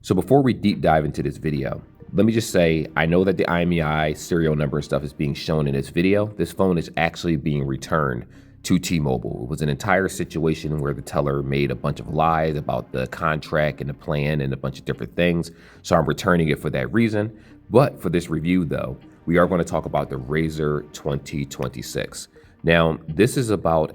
So before we deep dive into this video, let me just say, I know that the IMEI serial number and stuff is being shown in this video. This phone is actually being returned to T-Mobile. It was an entire situation where the teller made a bunch of lies about the contract and the plan and a bunch of different things. So I'm returning it for that reason. But for this review though, we are going to talk about the Razr 2026. Now, this is about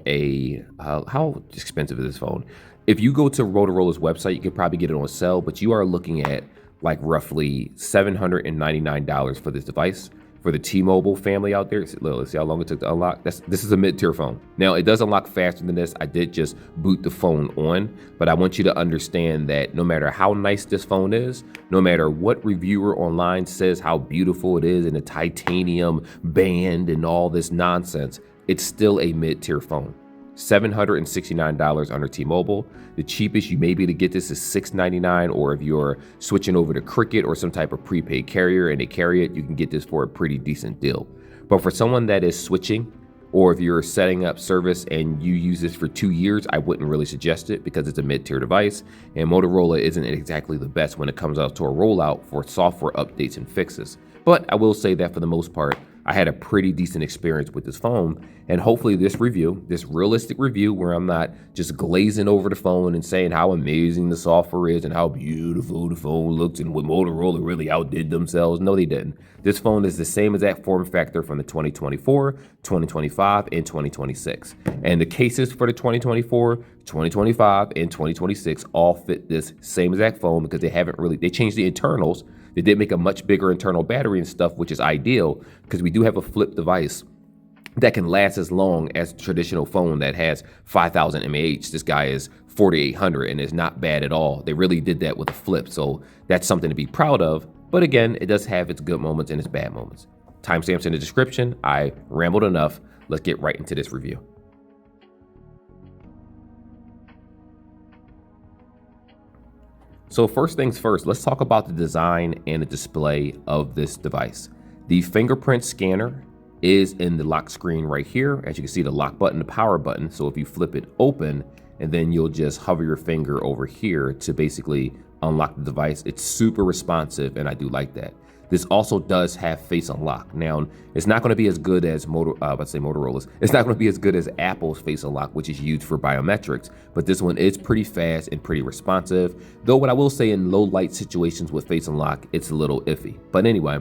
how expensive is this phone? If you go to Motorola's website, you could probably get it on sale, but you are looking at like roughly $799 for this device. For the T-Mobile family out there, let's see how long it took to unlock. This is a mid-tier phone. Now, it does unlock faster than this. I did just boot the phone on, but I want you to understand that no matter how nice this phone is, no matter what reviewer online says how beautiful it is and the titanium band and all this nonsense, it's still a mid-tier phone. $769 under T-Mobile. The cheapest you may be able to get this is $699, or if you're switching over to Cricket or some type of prepaid carrier and they carry it, you can get this for a pretty decent deal. But for someone that is switching, or if you're setting up service and you use this for 2 years, I wouldn't really suggest it because it's a mid-tier device, and Motorola isn't exactly the best when it comes out to a rollout for software updates and fixes. But I will say that for the most part, I had a pretty decent experience with this phone, and hopefully this review, this realistic review where I'm not just glazing over the phone and saying how amazing the software is and how beautiful the phone looks and what Motorola really outdid themselves. No, they didn't. This phone is the same exact form factor from the 2024, 2025, and 2026. And the cases for the 2024, 2025, and 2026 all fit this same exact phone because they changed the internals. They did make a much bigger internal battery and stuff, which is ideal because we do have a flip device that can last as long as a traditional phone that has 5,000 mAh. This guy is 4,800 and is not bad at all. They really did that with a flip, so that's something to be proud of. But again, it does have its good moments and its bad moments. Timestamps in the description. I rambled enough. Let's get right into this review. So first things first, let's talk about the design and the display of this device. The fingerprint scanner is in the lock screen right here. As you can see, the lock button, the power button. So if you flip it open and then you'll just hover your finger over here to basically unlock the device, it's super responsive and I do like that. This also does have face unlock. Now, it's not going to be as good as Motorola's. It's not going to be as good as Apple's face unlock, which is used for biometrics, but this one is pretty fast and pretty responsive. Though what I will say, in low light situations with face unlock, it's a little iffy. But anyway,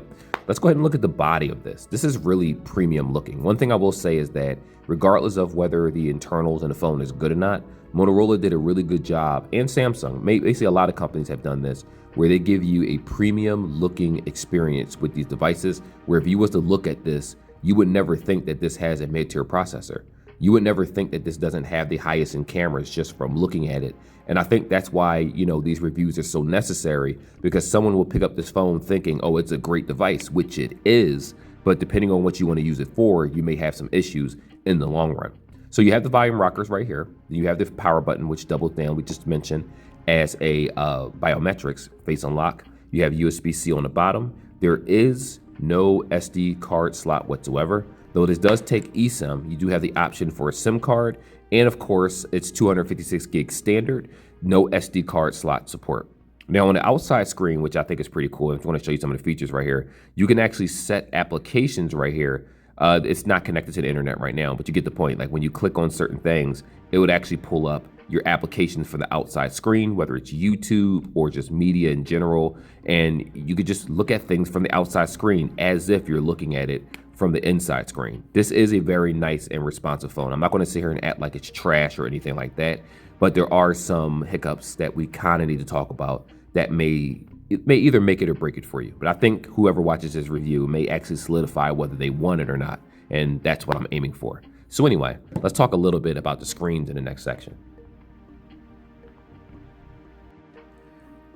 let's go ahead and look at the body of this. This is really premium looking. One thing I will say is that regardless of whether the internals in the phone is good or not, Motorola did a really good job, and Samsung, basically a lot of companies have done this, where they give you a premium looking experience with these devices, where if you was to look at this, you would never think that this has a mid-tier processor. You would never think that this doesn't have the highest in cameras just from looking at it. And I think that's why, these reviews are so necessary, because someone will pick up this phone thinking, oh, it's a great device, which it is, but depending on what you want to use it for, you may have some issues in the long run. So you have the volume rockers right here. You have the power button, which doubles down, we just mentioned, as a biometrics face unlock. You have USB-C on the bottom. There is no SD card slot whatsoever. Though this does take eSIM, you do have the option for a SIM card. And of course, it's 256 gig standard, no SD card slot support. Now on the outside screen, which I think is pretty cool, if you want to show you some of the features right here, you can actually set applications right here. It's not connected to the internet right now, but you get the point. Like when you click on certain things, it would actually pull up your applications for the outside screen, whether it's YouTube or just media in general. And you could just look at things from the outside screen as if you're looking at it from the inside screen. This is a very nice and responsive phone. I'm not going to sit here and act like it's trash or anything like that, but there are some hiccups that we kind of need to talk about that may either make it or break it for you. But I think whoever watches this review may actually solidify whether they want it or not. And that's what I'm aiming for. So anyway, let's talk a little bit about the screens in the next section.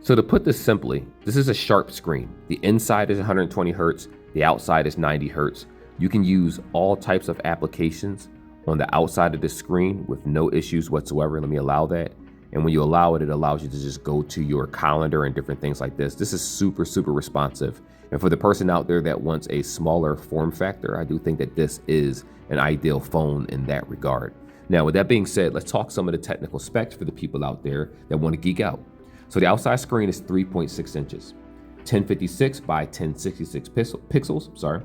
So to put this simply, this is a sharp screen. The inside is 120 hertz, the outside is 90 hertz. You can use all types of applications on the outside of the screen with no issues whatsoever. Let me allow that. And when you allow it, it allows you to just go to your calendar and different things like this. This is super, super responsive. And for the person out there that wants a smaller form factor, I do think that this is an ideal phone in that regard. Now, with that being said, let's talk some of the technical specs for the people out there that want to geek out. So the outside screen is 3.6 inches, 1056 by 1066 pixels. Sorry.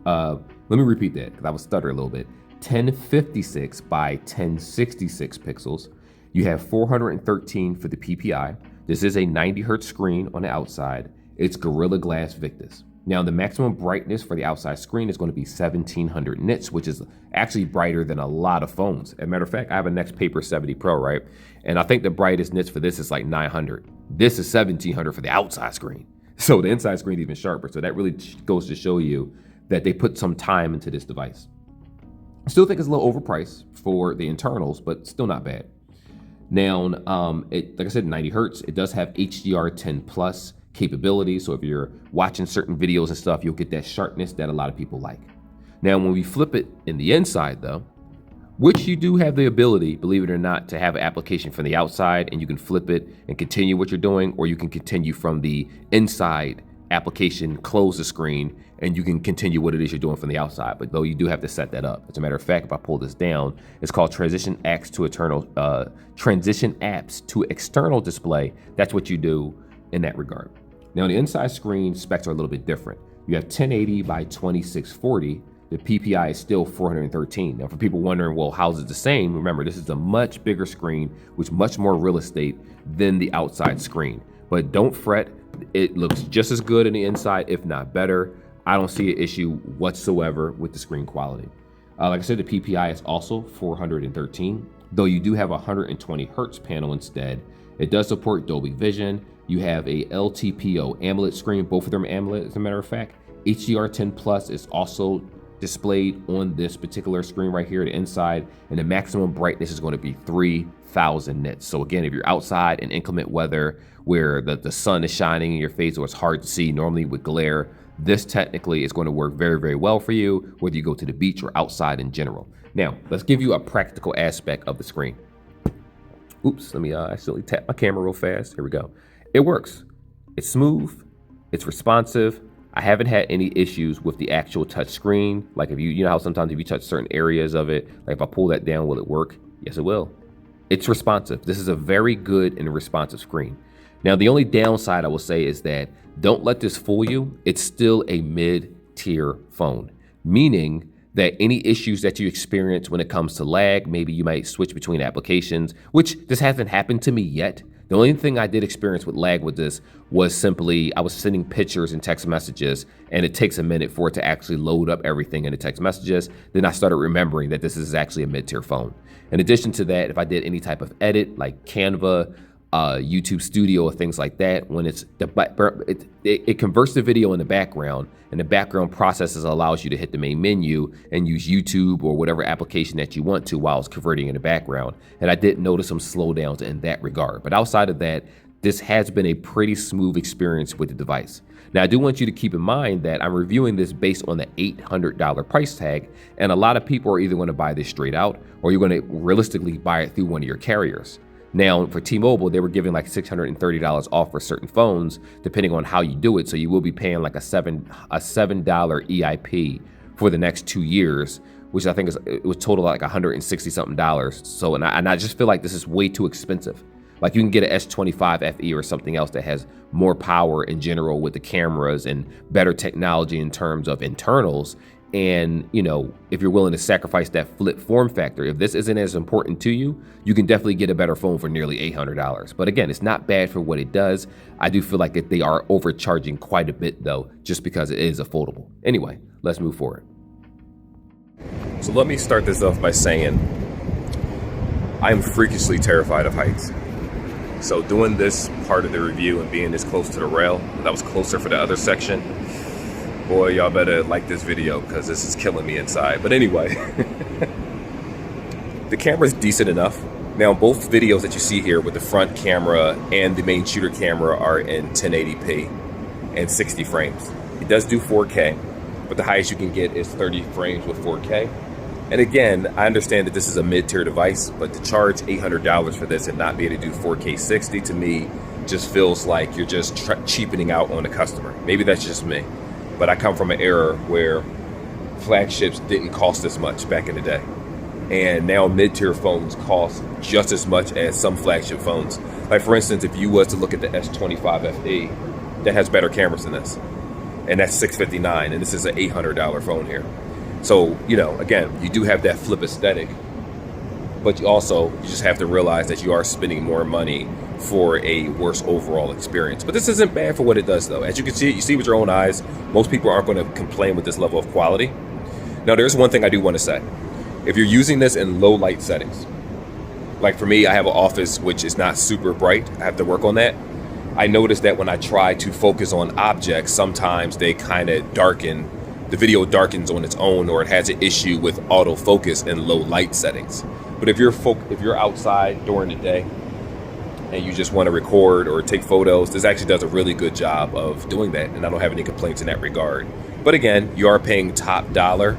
Let me repeat that because I was stuttering a little bit. 1056 by 1066 pixels. You have 413 for the PPI. This is a 90 hertz screen on the outside. It's Gorilla Glass Victus. Now, the maximum brightness for the outside screen is going to be 1700 nits, which is actually brighter than a lot of phones. As a matter of fact, I have a Next Paper 70 Pro, right? And I think the brightest nits for this is like 900. This is 1700 for the outside screen. So the inside screen is even sharper. So that really goes to show you that they put some time into this device. I still think it's a little overpriced for the internals, but still not bad. Now, like I said, 90 hertz. It does have HDR10 plus capability. So if you're watching certain videos and stuff, you'll get that sharpness that a lot of people like. Now, when we flip it in the inside though, which you do have the ability, believe it or not, to have an application from the outside and you can flip it and continue what you're doing, or you can continue from the inside application, close the screen, and you can continue what it is you're doing from the outside. But though you do have to set that up. As a matter of fact, if I pull this down, it's called transition apps to external display. That's what you do in that regard. Now, the inside screen specs are a little bit different. You have 1080 by 2640. The PPI is still 413. Now, for people wondering, well, how's it the same? Remember, this is a much bigger screen with much more real estate than the outside screen. But don't fret, it looks just as good in the inside, if not better. I don't see an issue whatsoever with the screen quality. Like I said, the PPI is also 413, though you do have a 120 hertz panel instead. It does support Dolby Vision. You have a LTPO AMOLED screen, both of them AMOLED, as a matter of fact. HDR10 Plus is also displayed on this particular screen right here, the inside, and the maximum brightness is going to be 3000 nits. So again, if you're outside in inclement weather where the sun is shining in your face or it's hard to see normally with glare, this technically is going to work very, very well for you, whether you go to the beach or outside in general. Now, let's give you a practical aspect of the screen. Oops, let me actually tap my camera real fast. Here we go. It works. It's smooth. It's responsive. I haven't had any issues with the actual touch screen. Like if you know how sometimes if you touch certain areas of it, like if I pull that down, will it work? Yes, it will. It's responsive. This is a very good and responsive screen. Now, the only downside I will say is that don't let this fool you. It's still a mid-tier phone, meaning that any issues that you experience when it comes to lag, maybe you might switch between applications, which this hasn't happened to me yet. The only thing I did experience with lag with this was simply I was sending pictures and text messages, and it takes a minute for it to actually load up everything in the text messages. Then I started remembering that this is actually a mid-tier phone. In addition to that, if I did any type of edit like Canva, YouTube Studio or things like that, when it converts the video in the background, and the background processes allows you to hit the main menu and use YouTube or whatever application that you want to while it's converting in the background. And I did notice some slowdowns in that regard. But outside of that, this has been a pretty smooth experience with the device. Now, I do want you to keep in mind that I'm reviewing this based on the $800 price tag, and a lot of people are either going to buy this straight out or you're going to realistically buy it through one of your carriers. Now, for T-Mobile, they were giving like $630 off for certain phones, depending on how you do it. So you will be paying like a $7 EIP for the next 2 years, which I think it was total like $160 something. So, and I just feel like this is way too expensive. Like you can get an S25 FE or something else that has more power in general with the cameras and better technology in terms of internals. And, you know, if you're willing to sacrifice that flip form factor, if this isn't as important to you, you can definitely get a better phone for nearly $800. But again, it's not bad for what it does. I do feel like that they are overcharging quite a bit though, just because it is a foldable. Anyway, let's move forward. So let me start this off by saying I'm freakishly terrified of heights. So doing this part of the review and being this close to the rail, that was closer for the other section, boy, y'all better like this video because this is killing me inside. But anyway, the camera's decent enough. Now, both videos that you see here with the front camera and the main shooter camera are in 1080p and 60 frames. It does do 4K, but the highest you can get is 30 frames with 4K. And again, I understand that this is a mid-tier device, but to charge $800 for this and not be able to do 4K 60 to me just feels like you're just cheapening out on the customer. Maybe that's just me. But I come from an era where flagships didn't cost this much back in the day. And now mid-tier phones cost just as much as some flagship phones. Like for instance, if you was to look at the S25 FE, that has better cameras than this. And that's $659, and this is an $800 phone here. So, you know, again, you do have that flip aesthetic, but you just have to realize that you are spending more money for a worse overall experience. But this isn't bad for what it does though. As you can see, you see with your own eyes, most people aren't going to complain with this level of quality. Now, there's one thing I do want to say. If you're using this in low light settings, like for me, I have an office which is not super bright. I have to work on that. I noticed that when I try to focus on objects, sometimes they kind of darken. The video darkens on its own, or it has an issue with autofocus in low light settings. But if you're outside during the day and you just want to record or take photos, this actually does a really good job of doing that, and I don't have any complaints in that regard. But again, you are paying top dollar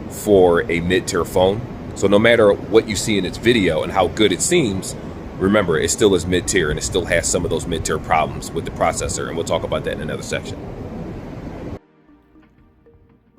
for a mid-tier phone. So no matter what you see in its video and how good it seems, remember, it still is mid-tier, and it still has some of those mid-tier problems with the processor, and we'll talk about that in another section.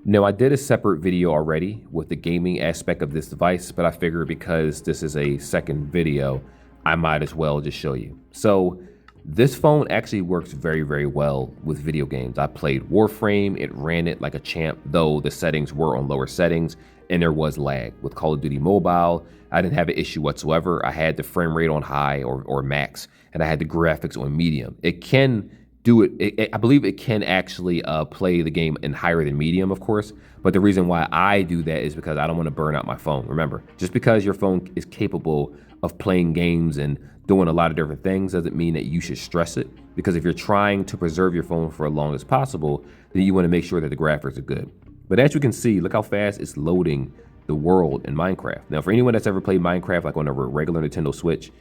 Now, I did a separate video already with the gaming aspect of this device, but I figured because this is a second video, I might as well just show you. So this phone actually works very, very well with video games. I played Warframe, it ran it like a champ, though the settings were on lower settings and there was lag. With Call of Duty Mobile, I didn't have an issue whatsoever. I had the frame rate on high or max, and I had the graphics on medium. It can do it. I believe it can actually play the game in higher than medium, of course. But the reason why I do that is because I don't want to burn out my phone. Remember, just because your phone is capable of playing games and doing a lot of different things doesn't mean that you should stress it. Because if you're trying to preserve your phone for as long as possible, then you want to make sure that the graphics are good. But as you can see, look how fast it's loading the world in Minecraft. Now, for anyone that's ever played Minecraft like on a regular Nintendo Switch,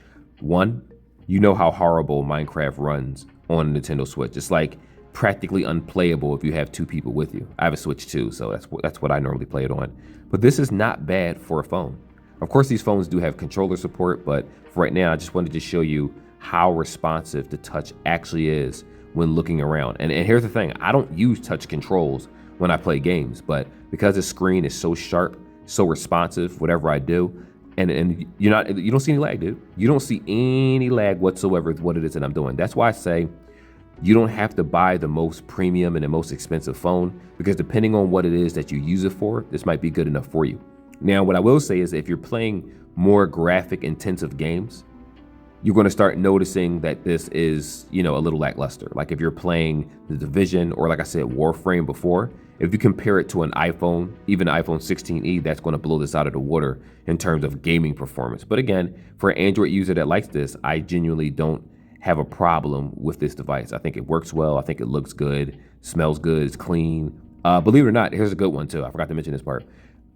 you know how horrible Minecraft runs on a Nintendo Switch. It's like practically unplayable if you have two people with you. I have a Switch too, so that's what I normally play it on. But this is not bad for a phone. Of course, these phones do have controller support, but for right now, I just wanted to show you how responsive the touch actually is when looking around. And here's the thing, I don't use touch controls when I play games, but because the screen is so sharp, so responsive, whatever I do, and you don't see any lag, dude. You don't see any lag whatsoever with what it is that I'm doing. That's why I say you don't have to buy the most premium and the most expensive phone, because depending on what it is that you use it for, this might be good enough for you. Now, what I will say is if you're playing more graphic intensive games, you're going to start noticing that this is, a little lackluster. Like if you're playing The Division, or like I said, Warframe before, if you compare it to an iPhone, even an iPhone 16e, that's going to blow this out of the water in terms of gaming performance. But again, for an Android user that likes this, I genuinely don't have a problem with this device. I think it works well. I think it looks good, smells good, it's clean. Believe it or not, here's a good one too. I forgot to mention this part.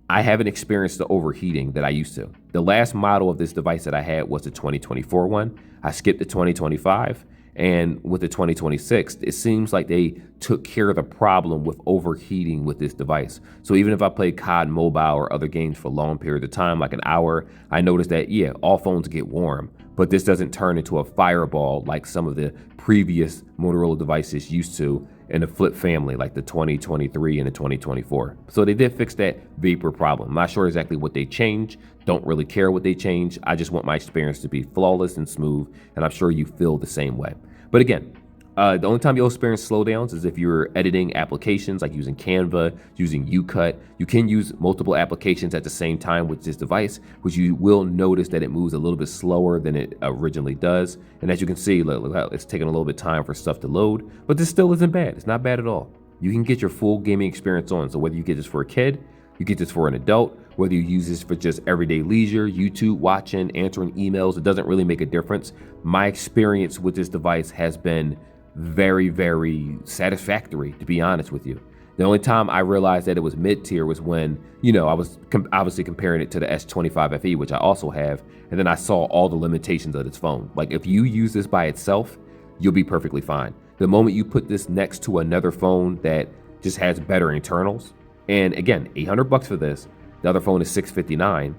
I haven't experienced the overheating that I used to. The last model of this device that I had was the 2024 one. I skipped the 2025. And with the 2026, it seems like they took care of the problem with overheating with this device. So even if I play COD Mobile or other games for long periods of time, like an hour, I noticed that, yeah, all phones get warm, but this doesn't turn into a fireball like some of the previous Motorola devices used to in the flip family, like the 2023 and the 2024. So they did fix that vapor problem. I'm not sure exactly what they changed. Don't really care what they changed. I just want my experience to be flawless and smooth, and I'm sure you feel the same way. But again, the only time you'll experience slowdowns is if you're editing applications like using Canva, using UCut. You can use multiple applications at the same time with this device, which you will notice that it moves a little bit slower than it originally does. And as you can see, look how it's taking a little bit of time for stuff to load, but this still isn't bad. It's not bad at all. You can get your full gaming experience on. So whether you get this for a kid, you get this for an adult, whether you use this for just everyday leisure, YouTube watching, answering emails, it doesn't really make a difference. My experience with this device has been very, very satisfactory, to be honest with you. The only time I realized that it was mid-tier was when, I was obviously comparing it to the S25 FE, which I also have, and then I saw all the limitations of this phone. Like if you use this by itself, you'll be perfectly fine. The moment you put this next to another phone that just has better internals, and again, $800 for this, the other phone is $659.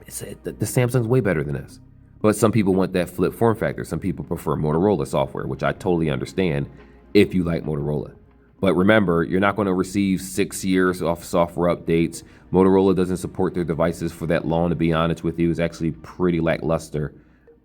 The Samsung's way better than this. But some people want that flip form factor. Some people prefer Motorola software, which I totally understand if you like Motorola. But remember, you're not going to receive 6 years of software updates. Motorola doesn't support their devices for that long, to be honest with you. It's actually pretty lackluster.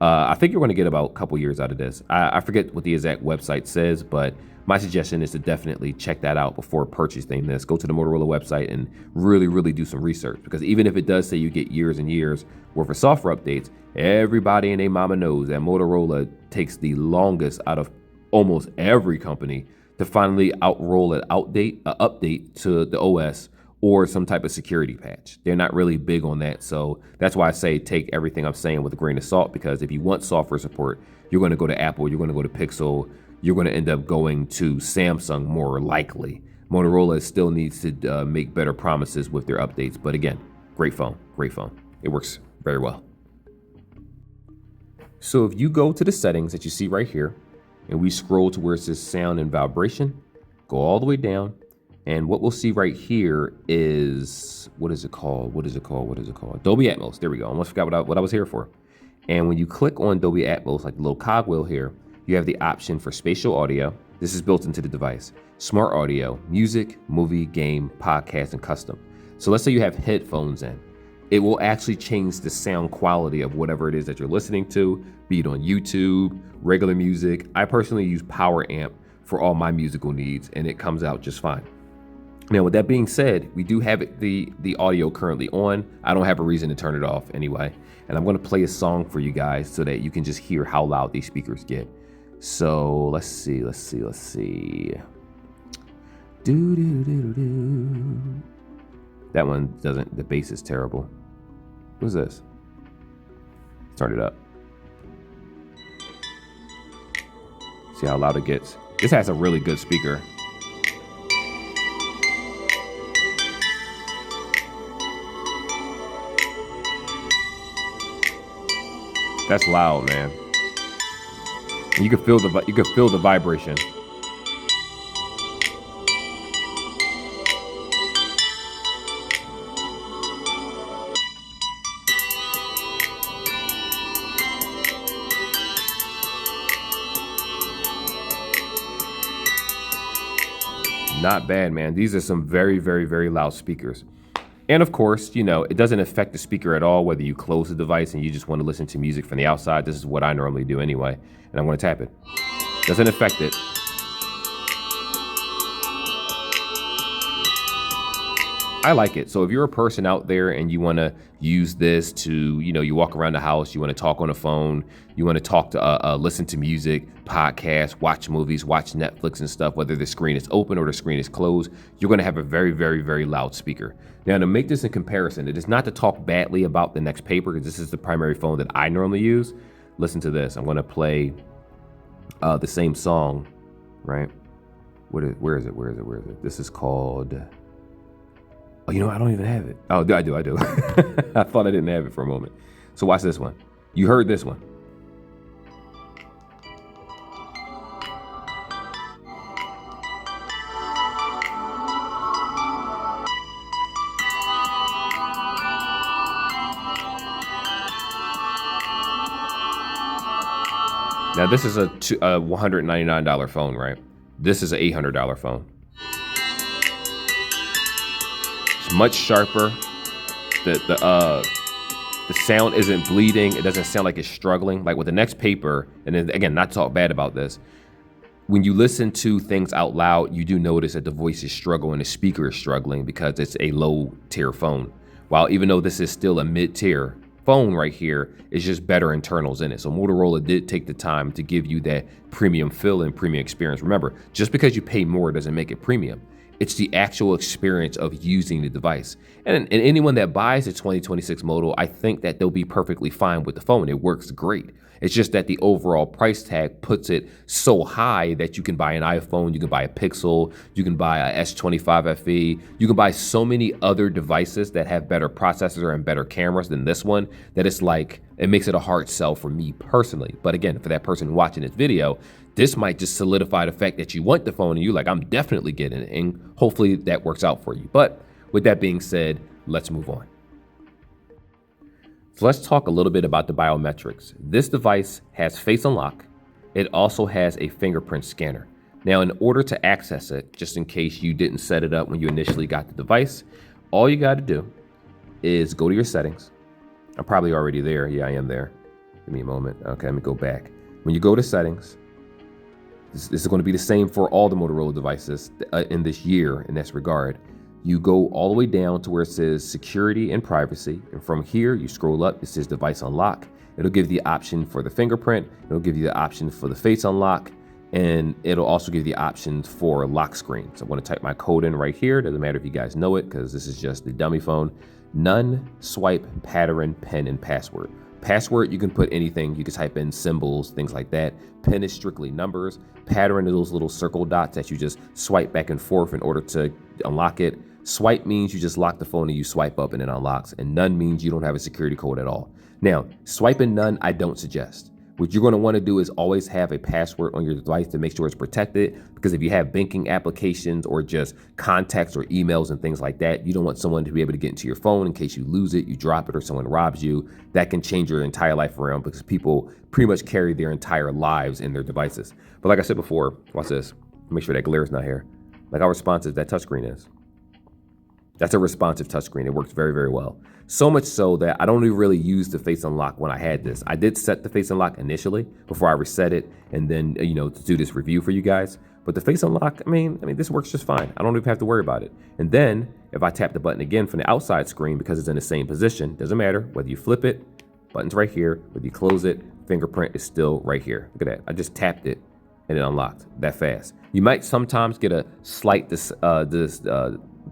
I think you're going to get about a couple years out of this. I forget what the exact website says, but my suggestion is to definitely check that out before purchasing this. Go to the Motorola website and really do some research, because even if it does say you get years and years worth of software updates, everybody and their mama knows that Motorola takes the longest out of almost every company to finally outroll an update to the OS or some type of security patch. They're not really big on that. So that's why I say take everything I'm saying with a grain of salt, because if you want software support, you're going to go to Apple, you're going to go to Pixel, you're going to end up going to Samsung more likely. Motorola still needs to make better promises with their updates. But again, great phone, great phone. It works very well. So if you go to the settings that you see right here, and we scroll to where it says sound and vibration, go all the way down. And what we'll see right here is, what is it called? Dolby Atmos. There we go. Almost forgot what I was here for. And when you click on Dolby Atmos, like the little cogwheel here, you have the option for spatial audio. This is built into the device. Smart audio, music, movie, game, podcast, and custom. So let's say you have headphones in. It will actually change the sound quality of whatever it is that you're listening to, be it on YouTube, regular music. I personally use Power Amp for all my musical needs, and it comes out just fine. Now, with that being said, we do have the audio currently on. I don't have a reason to turn it off anyway. And I'm gonna play a song for you guys so that you can just hear how loud these speakers get. So let's see. That one doesn't, the bass is terrible. What's this? Turn it up. See how loud it gets. This has a really good speaker. That's loud, man. And you can feel the vibration. Not bad, man. These are some very loud speakers. And of course, you know, it doesn't affect the speaker at all whether you close the device and you just want to listen to music from the outside. This is what I normally do anyway. And I'm going to tap it. Doesn't affect it. I like it. So if you're a person out there and you want to use this to, you know, you walk around the house, you want to talk on the phone, you want to talk to, listen to music, podcasts, watch movies, watch Netflix and stuff, whether the screen is open or the screen is closed, you're going to have a very loud speaker. Now, to make this in comparison, it is not to talk badly about the next paper, because this is the primary phone that I normally use. Listen to this. I'm going to play the same song, right? Where is it? This is called... Oh, you know, I don't even have it. Oh, I do. I thought I didn't have it for a moment. So watch this one. You heard this one. Now, this is a $199 phone, right? This is an $800 phone. Much sharper. The sound isn't bleeding. It doesn't sound like it's struggling. Like with the next paper, and then again, not to talk bad about this, when you listen to things out loud, you do notice that the voice is struggling, the speaker is struggling because it's a low tier phone. While even though this is still a mid tier phone right here, it's just better internals in it. So Motorola did take the time to give you that premium feel and premium experience. Remember, just because you pay more doesn't make it premium. It's the actual experience of using the device. And anyone that buys a 2026 Moto, I think that they'll be perfectly fine with the phone. It works great. It's just that the overall price tag puts it so high that you can buy an iPhone, you can buy a Pixel, you can buy a S25 FE, you can buy so many other devices that have better processors and better cameras than this one, that it's like, it makes it a hard sell for me personally. But again, for that person watching this video, this might just solidify the fact that you want the phone and you're like, I'm definitely getting it. And hopefully that works out for you. But with that being said, let's move on. So let's talk a little bit about the biometrics. This device has face unlock. It also has a fingerprint scanner. Now, in order to access it, just in case you didn't set it up when you initially got the device, all you got to do is go to your settings. I'm probably already there. Yeah, I am there. Give me a moment. Okay, let me go back. When you go to settings, this is going to be the same for all the Motorola devices in this year in this regard. You go all the way down to where it says security and privacy. And from here, you scroll up, it says device unlock. It'll give you the option for the fingerprint. It'll give you the option for the face unlock. And it'll also give you the options for lock screen. So I'm going to type my code in right here. Doesn't matter if you guys know it because this is just the dummy phone. None, swipe, pattern, PIN, and password. Password, you can put anything. You can type in symbols, things like that. PIN is strictly numbers. Pattern are those little circle dots that you just swipe back and forth in order to unlock it. Swipe means you just lock the phone and you swipe up and it unlocks. And none means you don't have a security code at all. Now, swipe and none, I don't suggest. What you're going to want to do is always have a password on your device to make sure it's protected, because if you have banking applications or just contacts or emails and things like that, you don't want someone to be able to get into your phone in case you lose it, you drop it, or someone robs you. That can change your entire life around because people pretty much carry their entire lives in their devices. But like I said before, watch this. Make sure that glare is not here. Like how responsive that touchscreen is. That's a responsive touchscrreen. It works very, very well. So much so that I don't even really use the face unlock when I had this. I did set the face unlock initially before I reset it and then, to do this review for you guys. But the face unlock, I mean, this works just fine. I don't even have to worry about it. And then if I tap the button again from the outside screen, because it's in the same position, doesn't matter whether you flip it, button's right here. Whether you close it, fingerprint is still right here. Look at that. I just tapped it and it unlocked that fast. You might sometimes get a slight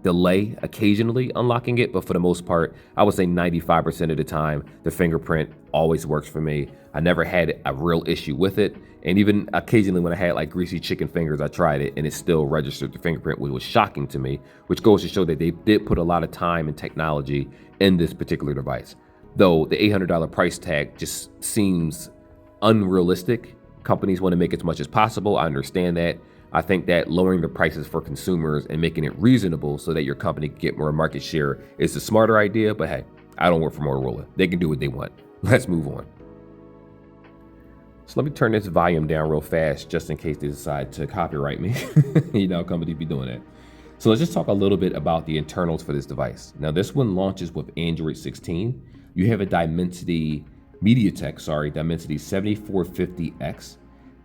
delay occasionally unlocking it, but for the most part, I would say 95% of the time, the fingerprint always works for me. I never had a real issue with it. And even occasionally when I had like greasy chicken fingers, I tried it and it still registered the fingerprint, which was shocking to me, which goes to show that they did put a lot of time and technology in this particular device. Though the $800 price tag just seems unrealistic. Companies want to make as much as possible. I understand that. I think that lowering the prices for consumers and making it reasonable so that your company can get more market share is the smarter idea. But hey, I don't work for Motorola. They can do what they want. Let's move on. So let me turn this volume down real fast just in case they decide to copyright me. Companies be doing that. So let's just talk a little bit about the internals for this device. Now, this one launches with Android 16. You have a Dimensity 7450X.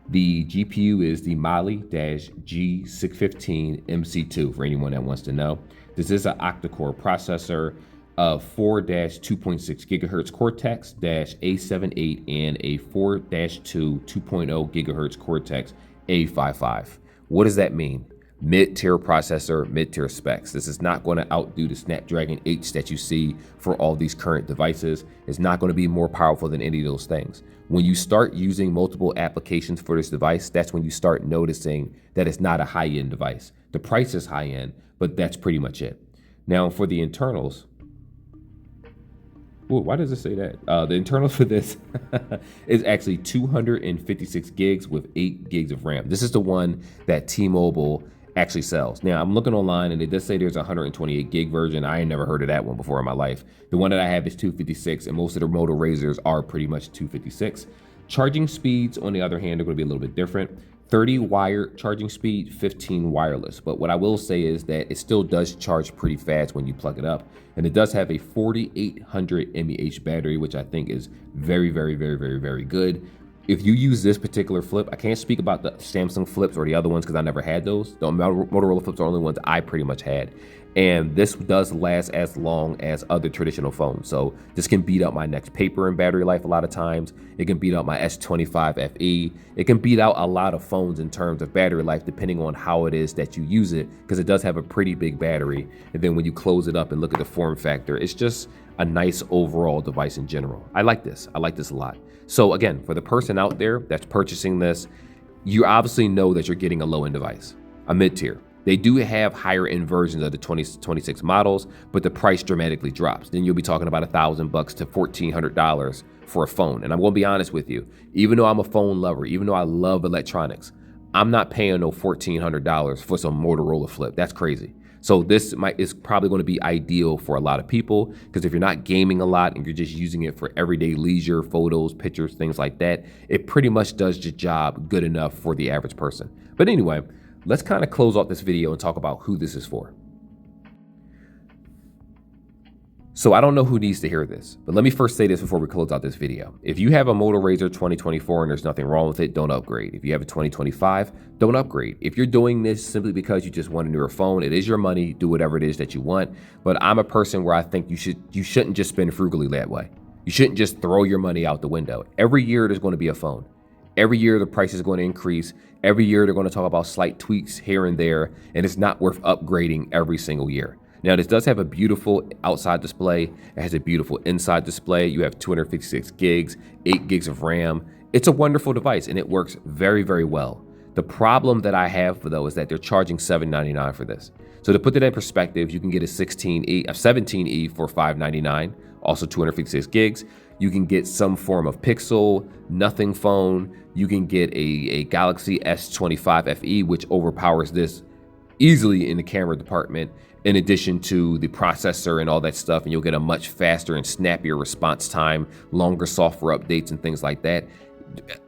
The GPU is the Mali-G615 MC2 for anyone that wants to know. This is an octa-core processor of 4-2.6 gigahertz Cortex-A78 and a 4-2 2.0 gigahertz Cortex A55. What does that mean? Mid-tier processor, mid-tier specs. This is not going to outdo the Snapdragon 8 that you see for all these current devices. It's not going to be more powerful than any of those things. When you start using multiple applications for this device, that's when you start noticing that it's not a high-end device. The price is high-end, but that's pretty much it. Now, for the internals, why does it say that? The internals for this is actually 256 gigs with 8 gigs of RAM. This is the one that T-Mobile actually sells. Now, I'm looking online and it does say there's a 128 gig version. I ain't never heard of that one before in my life. The one that I have is 256, and most of the Motorola Razrs are pretty much 256. Charging speeds, on the other hand, are going to be a little bit different. 30 wired charging speed, 15 wireless. But what I will say is that it still does charge pretty fast when you plug it up. And it does have a 4800 mAh battery, which I think is very, very, very, very, very good. If you use this particular flip, I can't speak about the Samsung flips or the other ones because I never had those. The Motorola flips are the only ones I pretty much had. And this does last as long as other traditional phones. So this can beat out my next paper in battery life a lot of times. It can beat out my S25 FE. It can beat out a lot of phones in terms of battery life, depending on how it is that you use it, because it does have a pretty big battery. And then when you close it up and look at the form factor, it's just a nice overall device in general. I like this. I like this a lot. So again, for the person out there that's purchasing this, you obviously know that you're getting a low-end device, a mid-tier. They do have higher end versions of the 2026 models, but the price dramatically drops. Then you'll be talking about $1,000 to $1,400 for a phone. And I'm going to be honest with you, even though I'm a phone lover, even though I love electronics, I'm not paying no $1,400 for some Motorola flip. That's crazy. So this is probably going to be ideal for a lot of people, because if you're not gaming a lot and you're just using it for everyday leisure, photos, pictures, things like that, it pretty much does the job good enough for the average person. But anyway, let's kind of close off this video and talk about who this is for. So I don't know who needs to hear this, but let me first say this before we close out this video. If you have a Motorola Razr 2024 and there's nothing wrong with it, don't upgrade. If you have a 2025, don't upgrade. If you're doing this simply because you just want a newer phone, it is your money, do whatever it is that you want. But I'm a person where I think you shouldn't just spend frugally that way. You shouldn't just throw your money out the window. Every year there's going to be a phone. Every year the price is going to increase. Every year they're going to talk about slight tweaks here and there, and it's not worth upgrading every single year. Now, this does have a beautiful outside display. It has a beautiful inside display. You have 256 gigs, 8 gigs of RAM. It's a wonderful device, and it works very, very well. The problem that I have, though, is that they're charging $799 for this. So to put that in perspective, you can get a 17E for $599, also 256 gigs. You can get some form of Pixel, nothing phone. You can get a Galaxy S25 FE, which overpowers this easily in the camera department, in addition to the processor and all that stuff, and you'll get a much faster and snappier response time, longer software updates and things like that.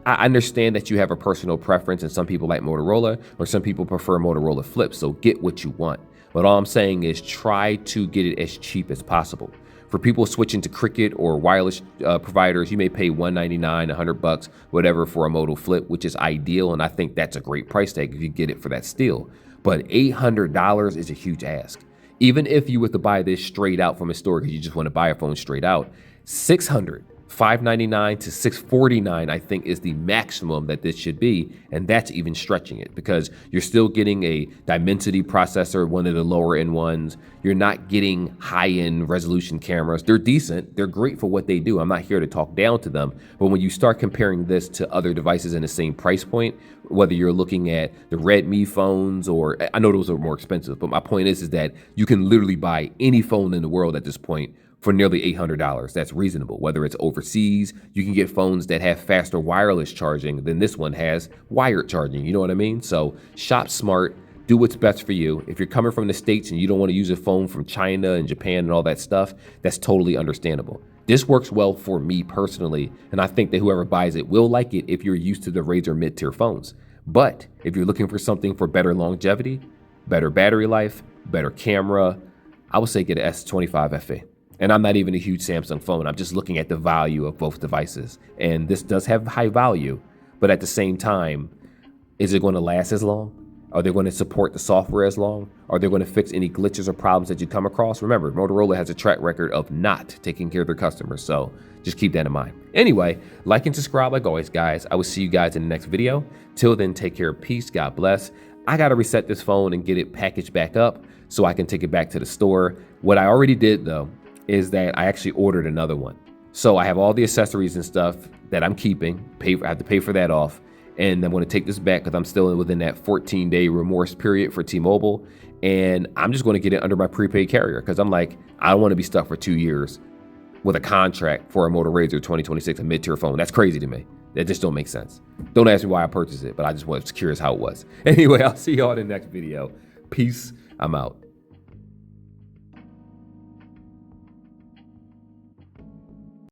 I understand that you have a personal preference, and some people like Motorola, or some people prefer Motorola Flip, so get what you want. But all I'm saying is try to get it as cheap as possible. For people switching to Cricket or wireless providers, you may pay $199, $100, whatever, for a Moto Flip, which is ideal, and I think that's a great price tag if you get it for that still. But $800 is a huge ask. Even if you were to buy this straight out from a store because you just want to buy a phone straight out, $600, $599 to $649, I think, is the maximum that this should be, and that's even stretching it, because you're still getting a Dimensity processor, one of the lower end ones. You're not getting high-end resolution cameras. They're decent, they're great for what they do. I'm not here to talk down to them, but when you start comparing this to other devices in the same price point, whether you're looking at the Redmi phones, or I know those are more expensive, but my point is that you can literally buy any phone in the world at this point for nearly $800. That's reasonable. Whether it's overseas, you can get phones that have faster wireless charging than this one has wired charging. You know what I mean? So shop smart, do what's best for you. If you're coming from the States and you don't want to use a phone from China and Japan and all that stuff, that's totally understandable. This works well for me personally, and I think that whoever buys it will like it if you're used to the Razr mid-tier phones. But if you're looking for something for better longevity, better battery life, better camera, I would say get an S25 FE. And I'm not even a huge Samsung phone. I'm just looking at the value of both devices. And this does have high value, but at the same time, is it going to last as long? Are they going to support the software as long? Are they going to fix any glitches or problems that you come across? Remember, Motorola has a track record of not taking care of their customers, so just keep that in mind. Anyway, like and subscribe like always, guys. I will see you guys in the next video. Till then, take care, peace, God bless. I got to reset this phone and get it packaged back up so I can take it back to the store. What I already did, though, is that I actually ordered another one. So I have all the accessories and stuff that I'm keeping. I have to pay for that off. And I'm going to take this back because I'm still within that 14-day remorse period for T-Mobile. And I'm just going to get it under my prepaid carrier because I'm like, I don't want to be stuck for 2 years with a contract for a Motorola Razr 2026, a mid-tier phone. That's crazy to me. That just don't make sense. Don't ask me why I purchased it, but I just was curious how it was. Anyway, I'll see you all in the next video. Peace. I'm out.